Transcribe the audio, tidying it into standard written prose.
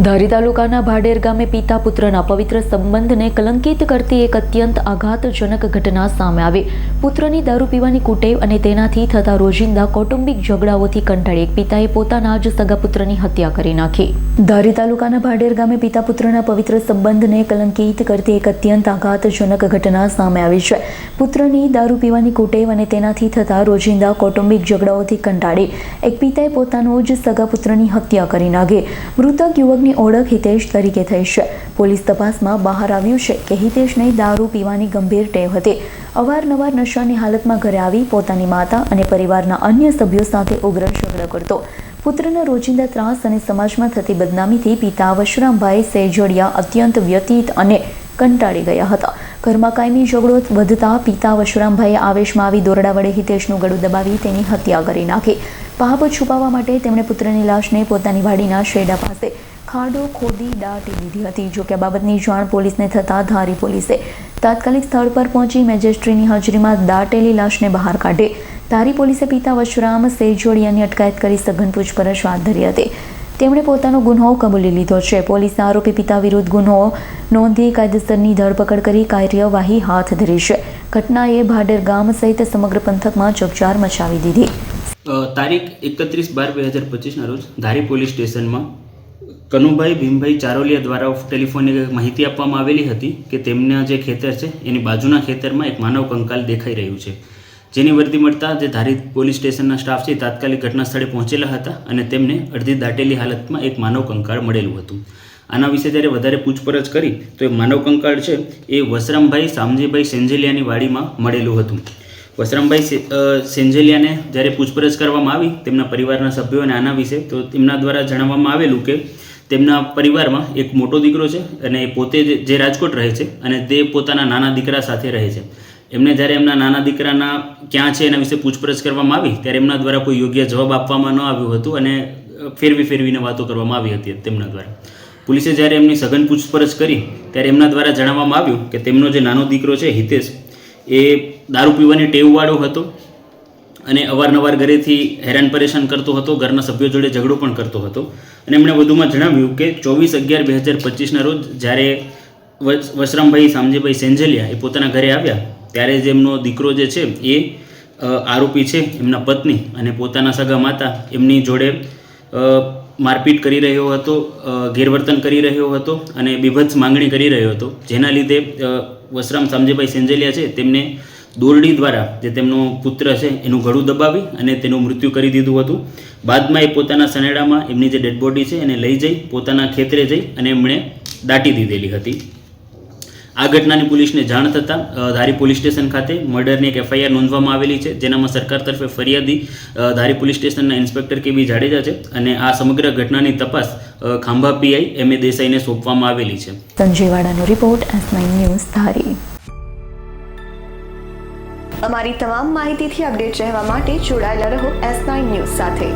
ધારી તાલુકાના ભાડેર ગામે પિતા પુત્રના પવિત્ર સંબંધને કલંકિત કરતી એક અત્યંત આઘાતજનક ઘટના સામે આવી. પુત્રની દારૂ પીવાની કુટેવ અને તેનાથી થતા રોજિંદા કૌટુંબિક ઝઘડાઓથી કંટાળી એક પિતાએ પોતાના જ સગા પુત્રની હત્યા કરી નાખી. ધારી તાલુકાના ભાડેર ગામે પિતા પુત્રના પવિત્ર સંબંધને કલંકિત કરતી એક અત્યંત આઘાતજનક ઘટના સામે આવી છે. પુત્રની દારૂ પીવાની કુટેવ અને તેનાથી થતા રોજિંદા કૌટુંબિક ઝઘડાઓથી કંટાળી એક પિતાએ પોતાનો જ સગા પુત્રની હત્યા કરી નાખી. મૃતક યુવકની ઓળખ હિતેશ તરીકે થઈ છે. પોલીસ તપાસમાં બહાર આવ્યું છે કે હિતેશને દારૂ પીવાની ગંભીર ટેવ હતી. અવારનવાર નશાની હાલતમાં ઘરે આવી પોતાની માતા અને પરિવારના અન્ય સભ્યો સાથે ઉગ્ર ઝઘડા કરતો. પુત્રના રોજિંદા ત્રાસ અને સમાજમાં થતી બદનામીથી પિતા વશરામભાઈ સેજોડિયા અત્યંત વ્યથિત અને કંટાળી ગયા હતા. ઘરમાં કાયમી ઝઘડો વધતા પિતા વશરામભાઈએ આવેશમાં આવી દોરડા વડે હિતેશનું ગળું દબાવી તેની હત્યા કરી નાખી. પાપ છુપાવવા માટે તેમણે પુત્રની લાશને પોતાની વાડીના શેડા પાસે ખાડો ખોદી દાટી દીધી હતી. જોકે આ બાબતની જાણ પોલીસને થતાં ધારી પોલીસે તાત્કાલિક સ્થળ પર પહોંચી મેજિસ્ટ્રેટની હાજરીમાં દાટેલી લાશને બહાર કાઢી. ધારી પોલીસે પિતા વશરામ સેજોડિયાની અટકાયત કરી સઘન પૂછપરછ હાથ ધરી હતી. તેમણે પોતાનો ગુન્હો કબૂલી લીધો છે. પોલીસે આરોપી પિતા વિરુદ્ધ ગુન્હો નોંધી કાયદેસરની ધરપકડ કરી કાર્યવાહી હાથ ધરી છે. ઘટનાએ ભાડેર ગામ સહિત સમગ્ર પંથકમાં ચકચાર મચાવી દીધી. તારીખ 31/12/2025 રોજ ધારી પોલીસ સ્ટેશનમાં કનુભાઈ ભીમભાઈ ચારોલિયા દ્વારા ટેલિફોનિક માહિતી આપવામાં આવેલી હતી કે તેમના જે ખેતર છે એની બાજુના ખેતરમાં એક માનવ કંકાલ દેખાઈ રહ્યું છે. જેની વર્દી મળતા જે ધારી પોલીસ સ્ટેશનના સ્ટાફ છે તાત્કાલિક ઘટના સ્થળે પહોંચેલા હતા અને તેમને અડધી દાટેલી હાલતમાં એક માનવ કંકાળ મળેલું હતું. આના વિશે જ્યારે વધારે પૂછપરછ કરી તો એ માનવ કંકાળ છે એ વશરામભાઈ શામજીભાઈ સેંજલિયાની વાડીમાં મળેલું હતું. વશરામભાઈ સેંજલિયાને જ્યારે પૂછપરછ કરવામાં આવી તેમના પરિવારના સભ્યોને આના વિશે તો તેમના દ્વારા જણાવવામાં આવેલું કે તેમના પરિવારમાં એક મોટો દીકરો છે અને એ પોતે જે રાજકોટ રહે છે અને તે પોતાના નાના દીકરા સાથે રહે છે. એમને જ્યારે એમના નાના દીકરાના ક્યાં છે એના વિશે પૂછપરછ કરવામાં આવી ત્યારે એમના દ્વારા કોઈ યોગ્ય જવાબ આપવામાં ન આવ્યું હતું અને ફેરવીને વાતો કરવામાં આવી હતી તેમના દ્વારા. પોલીસે જ્યારે એમની સઘન પૂછપરછ કરી ત્યારે એમના દ્વારા જણાવવામાં આવ્યું કે તેમનો જે નાનો દીકરો છે હિતેશ એ દારૂ પીવાની ટેવવાળો હતો અને અવારનવાર ઘરેથી હેરાન પરેશાન કરતો હતો. ઘરના સભ્યો જોડે ઝઘડો પણ કરતો હતો. અને એમણે વધુમાં જણાવ્યું કે 24/11/2025 રોજ જ્યારે વશરામભાઈ શામજીભાઈ સેંજલિયા એ પોતાના ઘરે આવ્યા ત્યારે જ એમનો દીકરો જે છે એ આરોપી છે એમના પત્ની અને પોતાના સગા માતા એમની જોડે મારપીટ કરી રહ્યો હતો, ગેરવર્તન કરી રહ્યો હતો અને બીભત્સ માંગણી કરી રહ્યો હતો. જેના લીધે વશરામ શામજીભાઈ સેંજલિયા છે તેમને દોરડી દ્વારા જે તેમનો પુત્ર છે એનું ગળું દબાવી અને તેનું મૃત્યુ કરી દીધું હતું. બાદમાં એ પોતાના સનેડામાં એમની જે ડેડ બોડી છે એને લઈ જઈ પોતાના ખેતરે જઈ અને એમણે દાટી દીધેલી હતી. આ ઘટનાની પોલીસને જાણ થતાં ધારી પોલીસ સ્ટેશન ખાતે મર્ડરની એક FIR નોંધવામાં આવેલી છે, જેનામાં સરકાર તરફે ફરિયાદી ધારી પોલીસ સ્ટેશનના ઇન્સ્પેક્ટર KB જાડેજા છે અને આ સમગ્ર ઘટનાની તપાસ ખાંભા PI MA દેસાઈને સોંપવામાં આવેલી છે. સંજીવાડાનો રિપોર્ટ S9 ન્યૂઝ ધારી. અમારી તમામ માહિતીથી અપડેટ રહેવા માટે જોડાયેલા રહો S9 ન્યૂઝ સાથે.